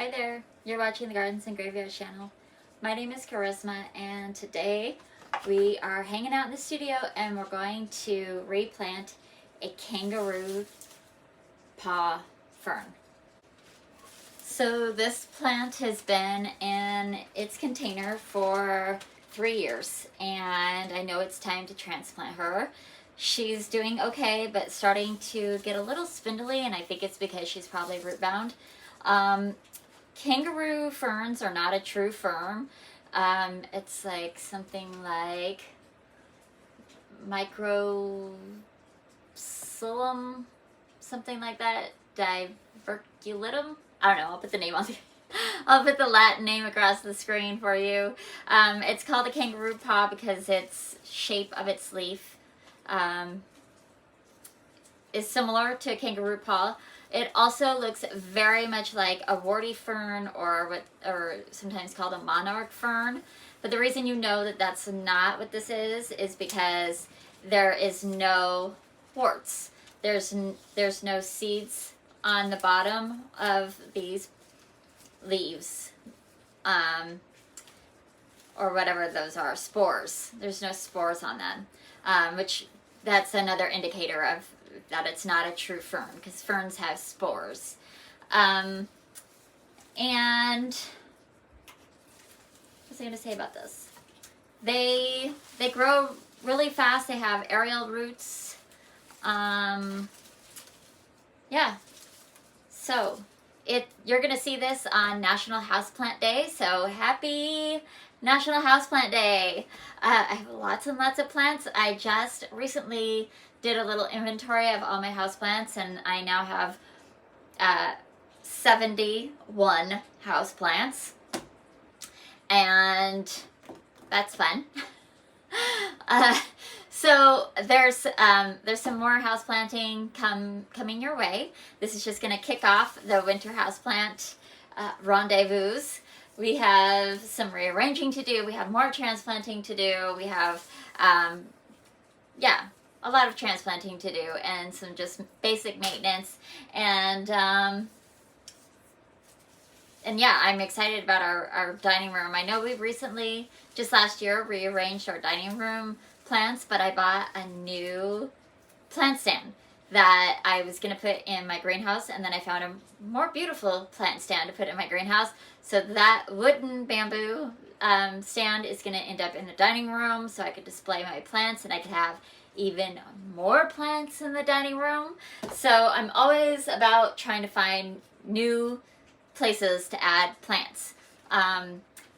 Hi there, you're watching the Gardens and Graveyards channel. My name is Charisma, and today we are hanging out in the studio and we're going to replant a Kangaroo Paw Fern. So this plant has been in its container for 3 years, and I know it's time to transplant her. She's doing okay, but starting to get a little spindly, and I think it's because she's probably root bound. Kangaroo ferns are not a true fern. It's like something like micropsilum, something like that, diverculum. I don't know, I'll put the name on the I'll put the Latin name across the screen for you. It's called a kangaroo paw because its shape of its leaf is similar to a kangaroo paw. It also looks very much like a warty fern, or sometimes called a monarch fern. But the reason you know that that's not what this is because there is no warts. There's no seeds on the bottom of these leaves, or whatever those are, spores. There's no spores on them, which that's another indicator of that it's not a true fern, because ferns have spores. And what's I going to say about this? They grow really fast. They have aerial roots. Yeah. So you're going to see this on National Houseplant Day. So happy National Houseplant Day. I have lots and lots of plants. I just recently did a little inventory of all my houseplants, and I now have 71 houseplants, and that's fun. So there's some more houseplanting coming your way. This is just going to kick off the winter houseplant rendezvous. We have some rearranging to do. We have more transplanting to do. We have a lot of transplanting to do, and some just basic maintenance, and yeah, I'm excited about our dining room. I know we recently, just last year, rearranged our dining room plants, but I bought a new plant stand that I was going to put in my greenhouse, and then I found a more beautiful plant stand to put in my greenhouse. So that wooden bamboo stand is going to end up in the dining room, so I could display my plants, and I could have even more plants in the dining room. So I'm always about trying to find new places to add plants.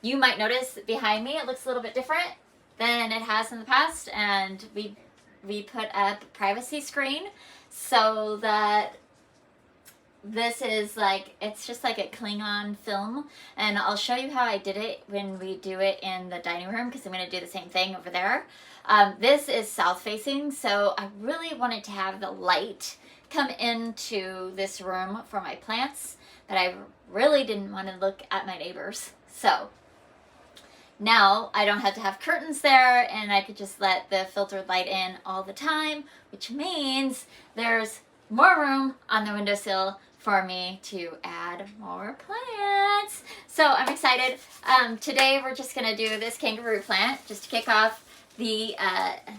You might notice behind me it looks a little bit different than it has in the past, and we put up a privacy screen so that this is like, it's just like a Klingon film, and I'll show you how I did it when we do it in the dining room, because I'm going to do the same thing over there. This is south facing, so I really wanted to have the light come into this room for my plants, but I really didn't want to look at my neighbors. So now I don't have to have curtains there, and I could just let the filtered light in all the time, which means there's more room on the windowsill for me to add more plants. So I'm excited. Today we're just going to do this kangaroo plant just to kick off the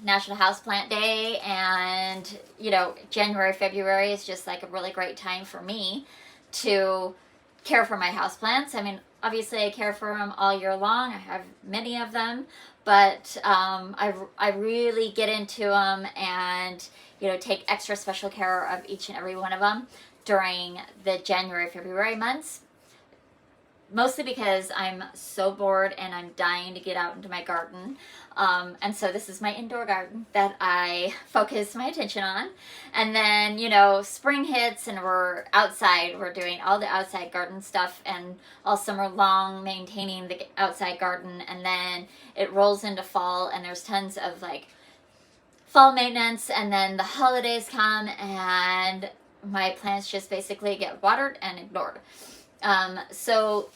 National Houseplant Day, and you know, January, February is just like a really great time for me to care for my houseplants. I mean, obviously I care for them all year long. I have many of them, but I really get into them and, you know, take extra special care of each and every one of them during the January, February months. Mostly because I'm so bored and I'm dying to get out into my garden. And so this is my indoor garden that I focus my attention on. And then, you know, spring hits and we're outside. We're doing all the outside garden stuff, and all summer long maintaining the outside garden. And then it rolls into fall, and there's tons of like fall maintenance. And then the holidays come and my plants just basically get watered and ignored. So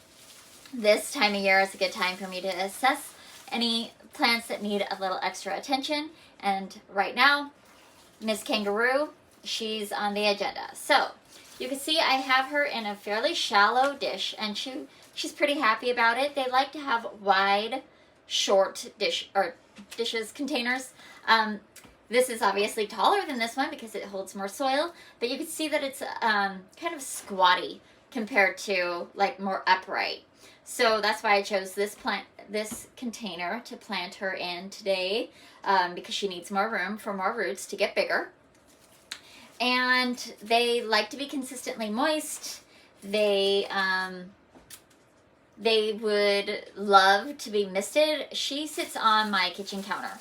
this time of year is a good time for me to assess any plants that need a little extra attention. And right now, Miss Kangaroo, she's on the agenda. So you can see I have her in a fairly shallow dish, and she's pretty happy about it. They like to have wide, short dishes, containers. This is obviously taller than this one because it holds more soil, but you can see that it's kind of squatty compared to like more upright. So that's why I chose this container to plant her in today, because she needs more room for more roots to get bigger. And they like to be consistently moist. They would love to be misted. She sits on my kitchen counter,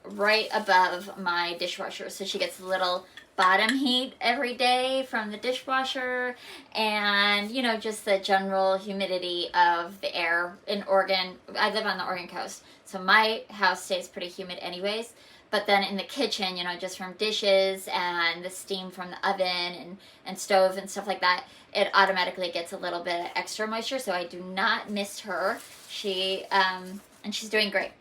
right above my dishwasher. So she gets a little bottom heat every day from the dishwasher, and you know, just the general humidity of the air in Oregon. I live on the Oregon coast, so my house stays pretty humid anyways. But then in the kitchen, you know, just from dishes and the steam from the oven and stove and stuff like that, it automatically gets a little bit of extra moisture. So I do not miss her. And she's doing great.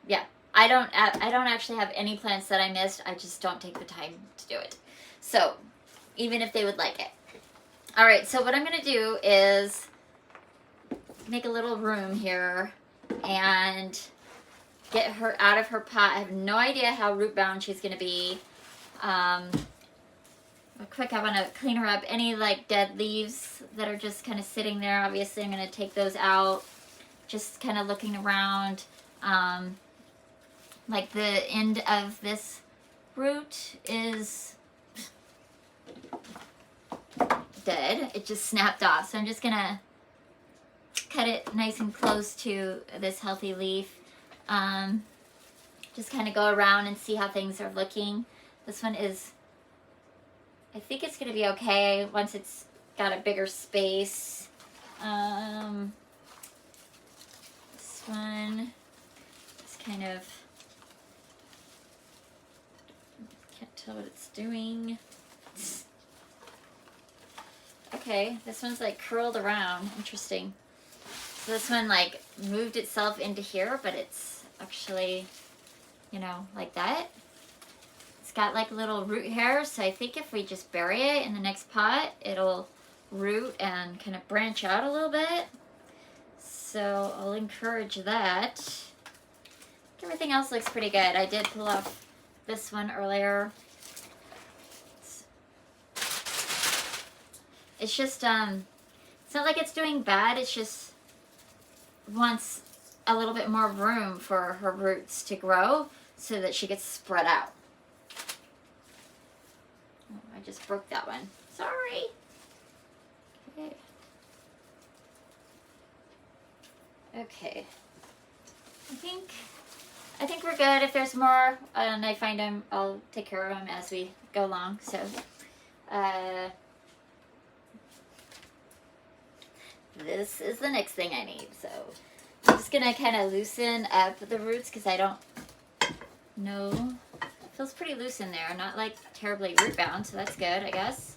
Yeah, I don't actually have any plants that I missed. I just don't take the time to do it. So even if they would like it. All right, so what I'm gonna do is make a little room here and get her out of her pot. I have no idea how root bound she's gonna be. Quick, I want to clean her up. Any like dead leaves that are just kind of sitting there, obviously I'm gonna take those out. Just kind of looking around. Like the end of this root is dead. It just snapped off. So I'm just gonna cut it nice and close to this healthy leaf. Just kind of go around and see how things are looking. This one is, I think it's going to be okay once it's got a bigger space. This one is kind of, can't tell what it's doing. Okay, this one's like curled around. Interesting. So this one like moved itself into here, but it's actually, you know, like that. It's got like little root hairs, so I think if we just bury it in the next pot, it'll root and kind of branch out a little bit. So I'll encourage that. Everything else looks pretty good. I did pull off this one earlier. It's just, it's not like it's doing bad, it's just wants a little bit more room for her roots to grow so that she gets spread out. Oh, I just broke that one. Sorry. Okay. Okay. I think we're good. If there's more and I find them, I'll take care of them as we go along. So, this is the next thing I need. So I'm just gonna kind of loosen up the roots because I don't know. It feels pretty loose in there, not like terribly root bound, so that's good, I guess.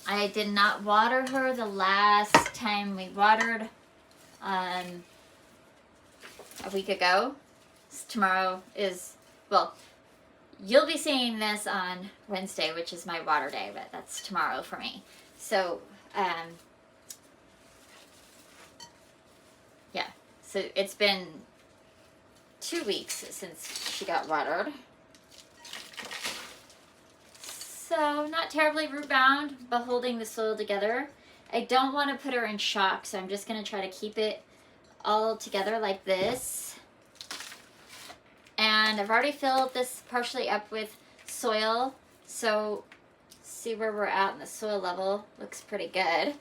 I did not water her the last time we watered a week ago. Tomorrow is, well, you'll be seeing this on Wednesday, which is my water day, but that's tomorrow for me. So, yeah. So it's been 2 weeks since she got watered. So not terribly root bound, but holding the soil together. I don't want to put her in shock, so I'm just going to try to keep it all together like this. And I've already filled this partially up with soil, so see where we're at in the soil level. Looks pretty good.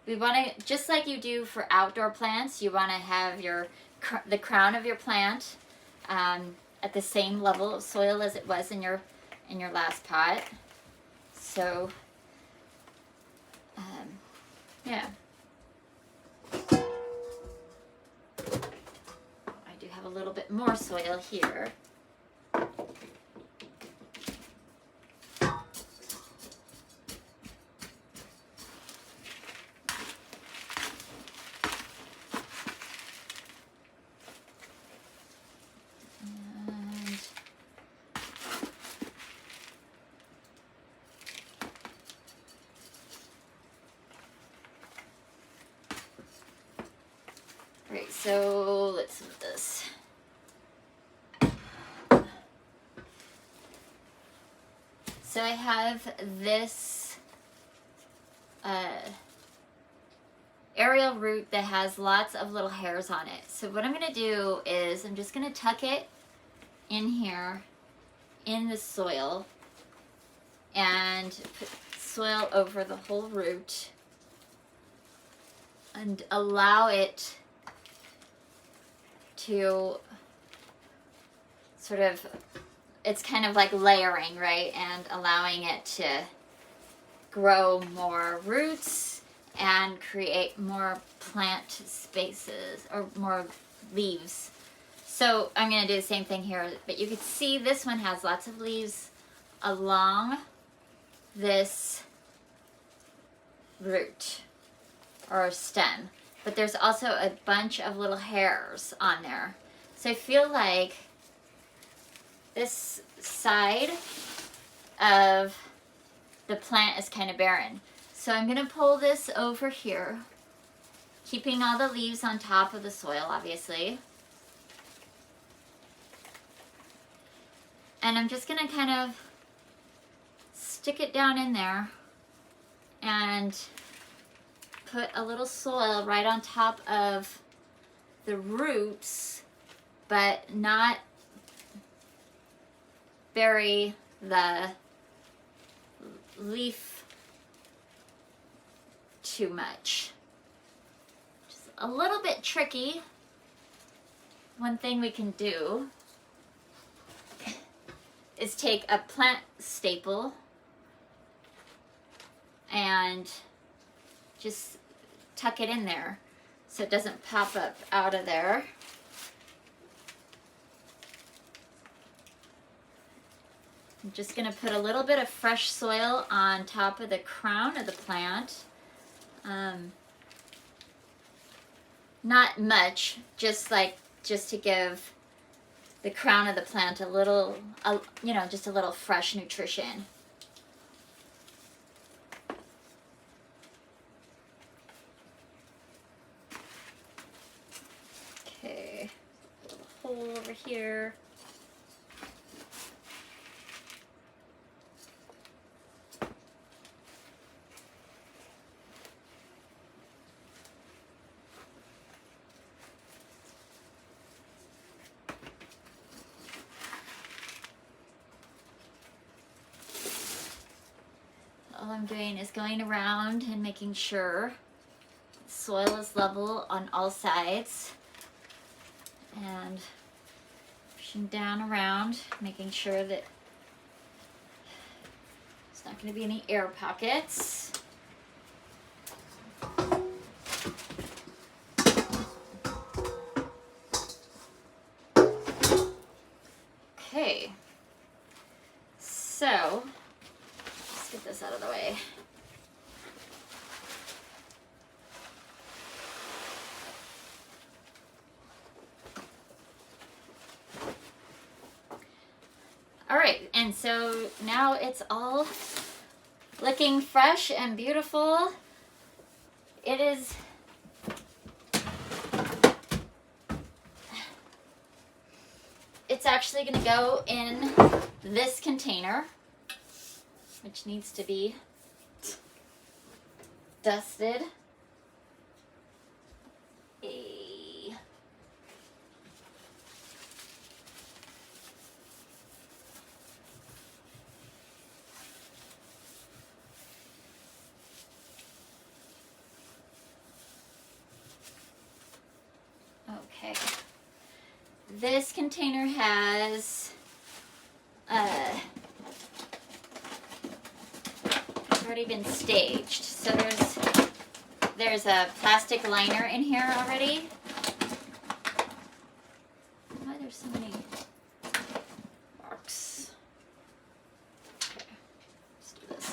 We want to, just like you do for outdoor plants, you want to have the crown of your plant at the same level of soil as it was in your last pot. So, yeah. A little bit more soil here. so let's move this. So I have this aerial root that has lots of little hairs on it. So what I'm going to do is I'm just going to tuck it in here in the soil and put soil over the whole root and allow it to sort of, it's kind of like layering, right? And allowing it to grow more roots and create more plant spaces or more leaves. So I'm going to do the same thing here, but you can see this one has lots of leaves along this root or stem, but there's also a bunch of little hairs on there. So I feel like this side of the plant is kind of barren. So I'm going to pull this over here, keeping all the leaves on top of the soil, obviously. And I'm just going to kind of stick it down in there and put a little soil right on top of the roots, but not bury the leaf too much. Just a little bit tricky. One thing we can do is take a plant staple and just tuck it in there so it doesn't pop up out of there. I'm just going to put a little bit of fresh soil on top of the crown of the plant. Not much, just to give the crown of the plant a little, just a little fresh nutrition. Okay, a little hole over here. All I'm doing is going around and making sure the soil is level on all sides and pushing down around, making sure that there's not going to be any air pockets. Okay, so get this out of the way. All right, and so now it's all looking fresh and beautiful. It is it's actually going to go in this container, which needs to be dusted. Okay. This container has already been staged. So there's a plastic liner in here already. Why there's so many marks? Okay, let's do this.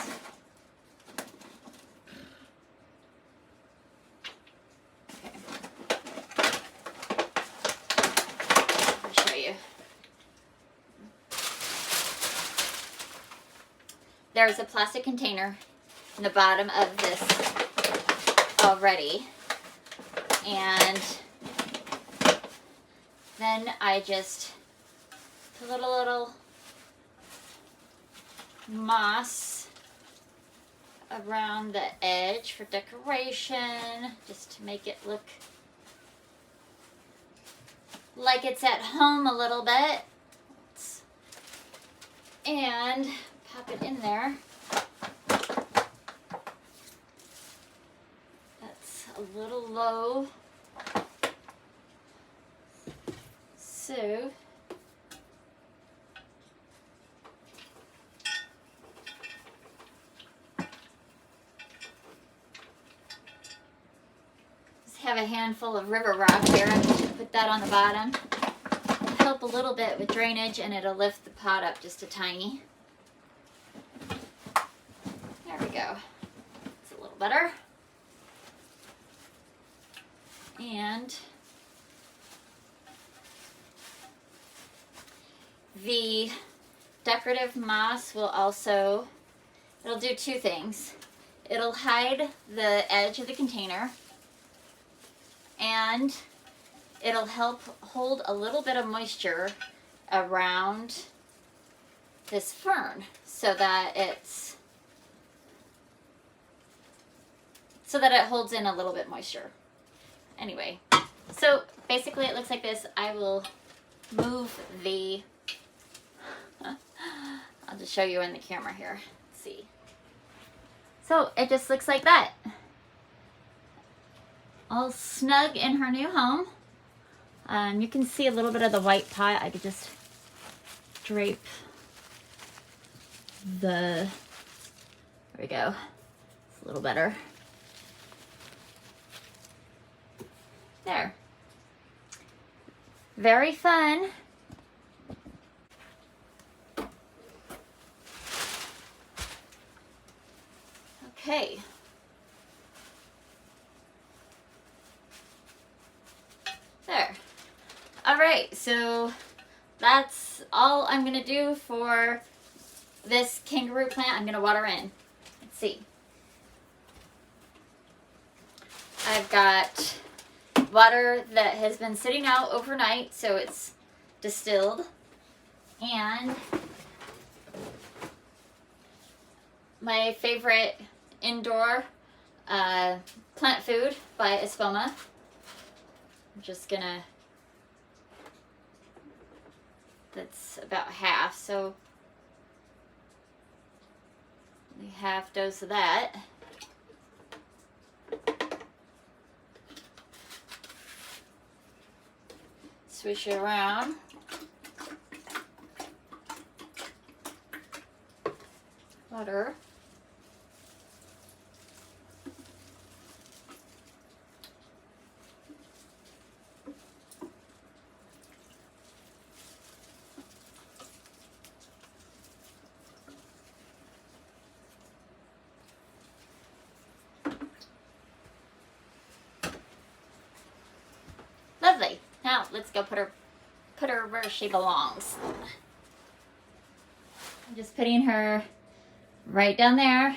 Okay. I'll show you. There's a plastic container in the bottom of this already, and Then I just put a little moss around the edge for decoration, just to make it look like it's at home a little bit. And pop it in there. That's a little low. So just have a handful of river rock here. I'm going to put that on the bottom. Help a little bit with drainage, and it'll lift the pot up just a tiny. There we go. It's a little better. And the decorative moss will also, it'll do two things. It'll hide the edge of the container, and it'll help hold a little bit of moisture around this fern so that it holds in a little bit moisture. Anyway, so basically it looks like this. I will move the, I'll just show you in the camera here. Let's see. So it just looks like that. All snug in her new home. You can see a little bit of the white pot. I could just drape there we go. It's a little better. There. Very fun. Okay. There. All right, so that's all I'm gonna do for this kangaroo plant. I'm gonna water in. Let's see. I've got water that has been sitting out overnight, so it's distilled, and my favorite indoor plant food by Espoma. I'm just gonna, that's about half, so half dose of that. Swish it around. Water. Lovely. Now let's go put her where she belongs. I'm just putting her right down there.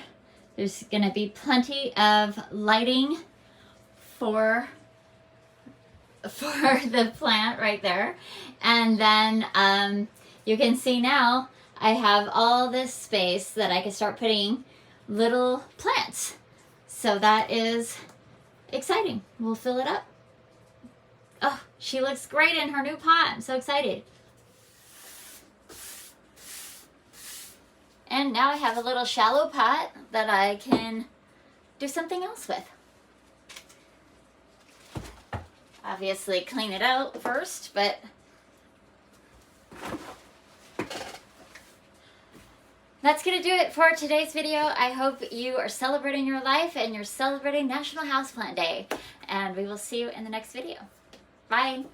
There's gonna be plenty of lighting for the plant right there. And then you can see now I have all this space that I can start putting little plants. So that is exciting. We'll fill it up. Oh, she looks great in her new pot. I'm so excited. And now I have a little shallow pot that I can do something else with. Obviously clean it out first, but that's going to do it for today's video. I hope you are celebrating your life and you're celebrating National Houseplant Day. And we will see you in the next video. Bye.